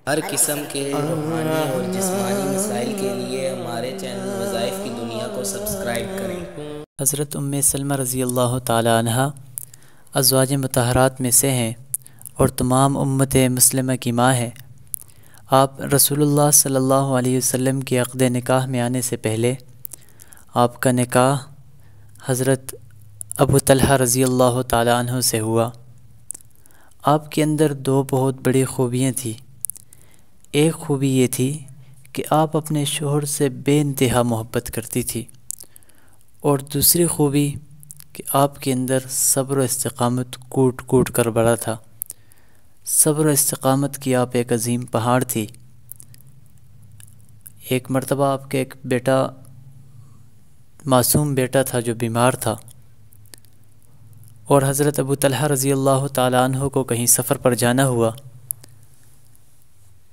ہر قسم کے روحانی اور جسمانی مسائل کے لیے ہمارے چینل وظائف کی دنیا کو سبسکرائب کریں۔ حضرت سلمہ رضی اللہ تعالی عنہ ازواج مطہرات میں سے ہیں اور تمام امت مسلمہ کی ماں ہے۔ آپ رسول اللہ صلی اللہ علیہ وسلم کے عقد نکاح میں آنے سے پہلے آپ کا نکاح حضرت ابو طلحہ رضی اللہ تعالی عنہ سے ہوا۔ آپ کے اندر دو بہت بڑی خوبیاں تھیں۔ ایک خوبی یہ تھی کہ آپ اپنے شوہر سے بے انتہا محبت کرتی تھی، اور دوسری خوبی کہ آپ کے اندر صبر و استقامت کوٹ کوٹ کر بڑھا تھا۔ صبر و استقامت کی آپ ایک عظیم پہاڑ تھی۔ ایک مرتبہ آپ کے ایک بیٹا، معصوم بیٹا تھا جو بیمار تھا، اور حضرت ابو طلحہ رضی اللہ تعالیٰ عنہ کو کہیں سفر پر جانا ہوا۔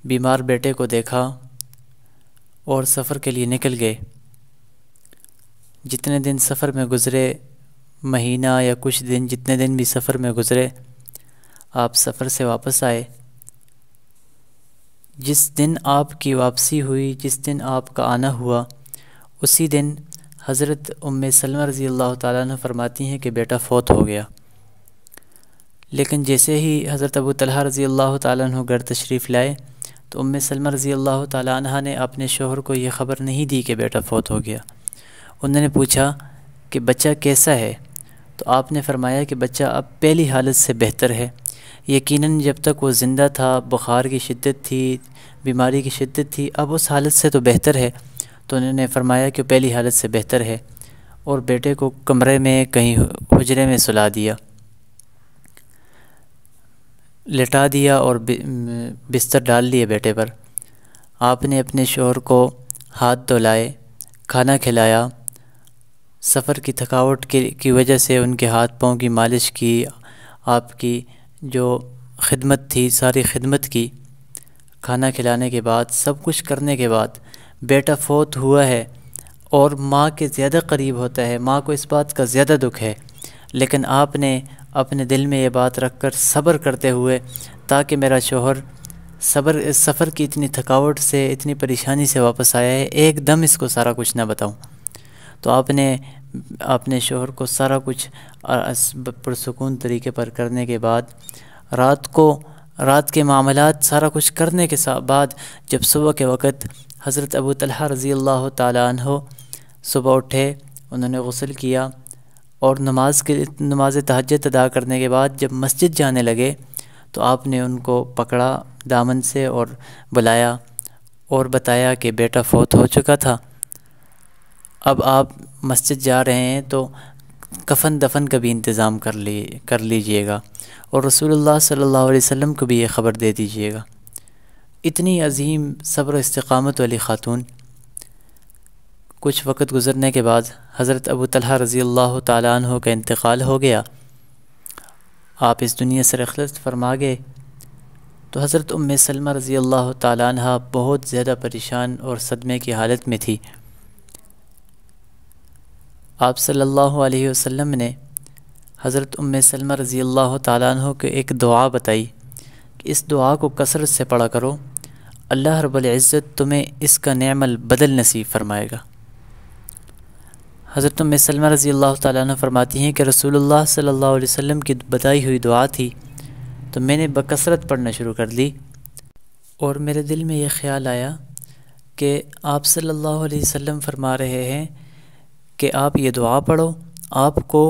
بیمار بیٹے کو دیکھا اور سفر کے لیے نکل گئے۔ جتنے دن سفر میں گزرے، مہینہ یا کچھ دن، جتنے دن بھی سفر میں گزرے، آپ سفر سے واپس آئے۔ جس دن آپ کی واپسی ہوئی، جس دن آپ کا آنا ہوا، اسی دن حضرت سلمہ رضی اللہ تعالیٰ عنہ فرماتی ہیں کہ بیٹا فوت ہو گیا۔ لیکن جیسے ہی حضرت ابو طلحہ رضی اللہ تعالیٰ عنہ گھر تشریف لائے تو سلمہ رضی اللہ تعالیٰ عنہ نے اپنے شوہر کو یہ خبر نہیں دی کہ بیٹا فوت ہو گیا۔ انہوں نے پوچھا کہ بچہ کیسا ہے؟ تو آپ نے فرمایا کہ بچہ اب پہلی حالت سے بہتر ہے۔ یقیناً جب تک وہ زندہ تھا، بخار کی شدت تھی، بیماری کی شدت تھی، اب اس حالت سے تو بہتر ہے۔ تو انہوں نے فرمایا کہ پہلی حالت سے بہتر ہے، اور بیٹے کو کمرے میں کہیں حجرے میں سلا دیا، لٹا دیا اور بستر ڈال لیے بیٹے پر۔ آپ نے اپنے شوہر کو ہاتھ دھلائے، کھانا کھلایا، سفر کی تھکاوٹ کی وجہ سے ان کے ہاتھ پاؤں کی مالش کی، آپ کی جو خدمت تھی ساری خدمت کی۔ کھانا کھلانے کے بعد، سب کچھ کرنے کے بعد، بیٹا فوت ہوا ہے اور ماں کے زیادہ قریب ہوتا ہے، ماں کو اس بات کا زیادہ دکھ ہے، لیکن آپ نے اپنے دل میں یہ بات رکھ کر صبر کرتے ہوئے، تاکہ میرا شوہر سفر کی اتنی تھکاوٹ سے، اتنی پریشانی سے واپس آیا ہے، ایک دم اس کو سارا کچھ نہ بتاؤں۔ تو آپ نے اپنے شوہر کو سارا کچھ پرسکون طریقے پر کرنے کے بعد، رات کے معاملات سارا کچھ کرنے کے بعد، جب صبح کے وقت حضرت ابو طلحہ رضی اللہ تعالیٰ عنہ صبح اٹھے، انہوں نے غسل کیا، اور نماز تہجد ادا کرنے کے بعد جب مسجد جانے لگے تو آپ نے ان کو پکڑا دامن سے اور بلایا اور بتایا کہ بیٹا فوت ہو چکا تھا، اب آپ مسجد جا رہے ہیں تو کفن دفن کا بھی انتظام کر لیجئے گا، اور رسول اللہ صلی اللہ علیہ وسلم کو بھی یہ خبر دے دیجئے گا۔ اتنی عظیم صبر و استقامت والی خاتون، کچھ وقت گزرنے کے بعد حضرت ابو طلحہ رضی اللہ تعالیٰ عنہ کا انتقال ہو گیا، آپ اس دنیا سے رخصت فرما گئے۔ تو حضرت سلمہ رضی اللہ تعالیٰ عنہ بہت زیادہ پریشان اور صدمے کی حالت میں تھی۔ آپ صلی اللہ علیہ وسلم نے حضرت سلمہ رضی اللہ تعالیٰ عنہ کو ایک دعا بتائی کہ اس دعا کو کثرت سے پڑھا کرو، اللہ رب العزت تمہیں اس کا نعم البدل نصیب فرمائے گا۔ حضرت سلمہ رضی اللہ تعالیٰ عنہ فرماتی ہیں کہ رسول اللہ صلی اللہ علیہ وسلم کی بتائی ہوئی دعا تھی، تو میں نے بکثرت پڑھنا شروع کر دی، اور میرے دل میں یہ خیال آیا کہ آپ صلی اللہ علیہ وسلم فرما رہے ہیں کہ آپ یہ دعا پڑھو، آپ کو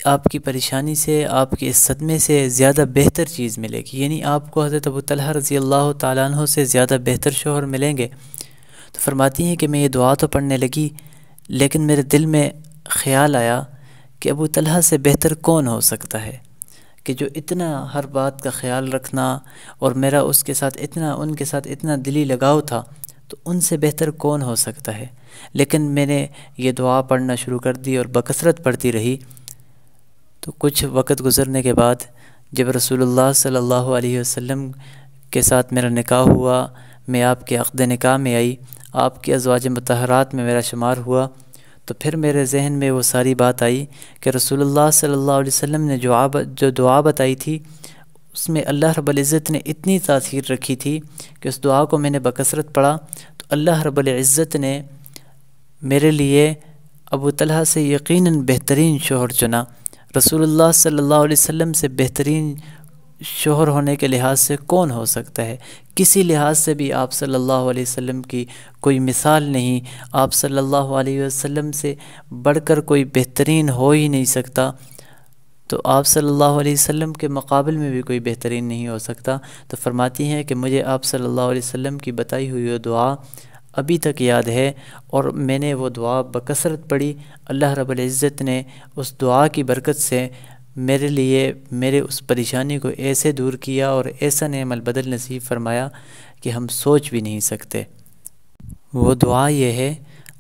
آپ کی پریشانی سے، آپ کے اس صدمے سے زیادہ بہتر چیز ملے گی، یعنی آپ کو حضرت ابو طلحہ رضی اللہ تعالیٰ عنہ سے زیادہ بہتر شوہر ملیں گے۔ تو فرماتی ہیں کہ میں یہ دعا تو پڑھنے لگی، لیکن میرے دل میں خیال آیا کہ ابو طلحہ سے بہتر کون ہو سکتا ہے، کہ جو اتنا ہر بات کا خیال رکھنا، اور میرا ان کے ساتھ اتنا دلی لگاؤ تھا، تو ان سے بہتر کون ہو سکتا ہے۔ لیکن میں نے یہ دعا پڑھنا شروع کر دی اور بکثرت پڑھتی رہی۔ تو کچھ وقت گزرنے کے بعد جب رسول اللہ صلی اللہ علیہ وسلم کے ساتھ میرا نکاح ہوا، میں آپ کے عقد نکاح میں آئی، آپ کی ازواج مطہرات میں میرا شمار ہوا، تو پھر میرے ذہن میں وہ ساری بات آئی کہ رسول اللہ صلی اللہ علیہ وسلم نے جو دعا بتائی تھی، اس میں اللہ رب العزت نے اتنی تاثیر رکھی تھی کہ اس دعا کو میں نے بکثرت پڑھا تو اللہ رب العزت نے میرے لیے ابو طلحہ سے یقیناً بہترین شوہر چنا۔ رسول اللہ صلی اللہ علیہ وسلم سے بہترین شوہر ہونے کے لحاظ سے کون ہو سکتا ہے؟ کسی لحاظ سے بھی آپ صلی اللہ علیہ وسلم کی کوئی مثال نہیں، آپ صلی اللہ علیہ وسلم سے بڑھ کر کوئی بہترین ہو ہی نہیں سکتا، تو آپ صلی اللہ علیہ وسلم کے مقابل میں بھی کوئی بہترین نہیں ہو سکتا۔ تو فرماتی ہیں کہ مجھے آپ صلی اللہ علیہ وسلم کی بتائی ہوئی وہ دعا ابھی تک یاد ہے، اور میں نے وہ دعا بکثرت پڑھی۔ اللہ رب العزت نے اس دعا کی برکت سے میرے لیے میرے اس پریشانی کو ایسے دور کیا اور ایسا نعم البدل نصیب فرمایا کہ ہم سوچ بھی نہیں سکتے۔ وہ دعا یہ ہے،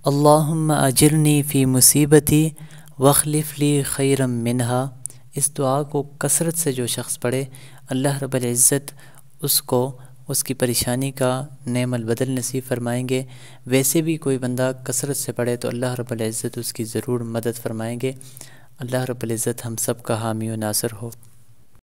اللہم اجرنی فی مصیبتی واخلف لی خیرا منہا۔ اس دعا کو کثرت سے جو شخص پڑھے، اللہ رب العزت اس کو اس کی پریشانی کا نعم البدل نصیب فرمائیں گے۔ ویسے بھی کوئی بندہ کثرت سے پڑھے تو اللہ رب العزت اس کی ضرور مدد فرمائیں گے۔ اللہ رب العزت ہم سب کا حامی و ناصر ہو۔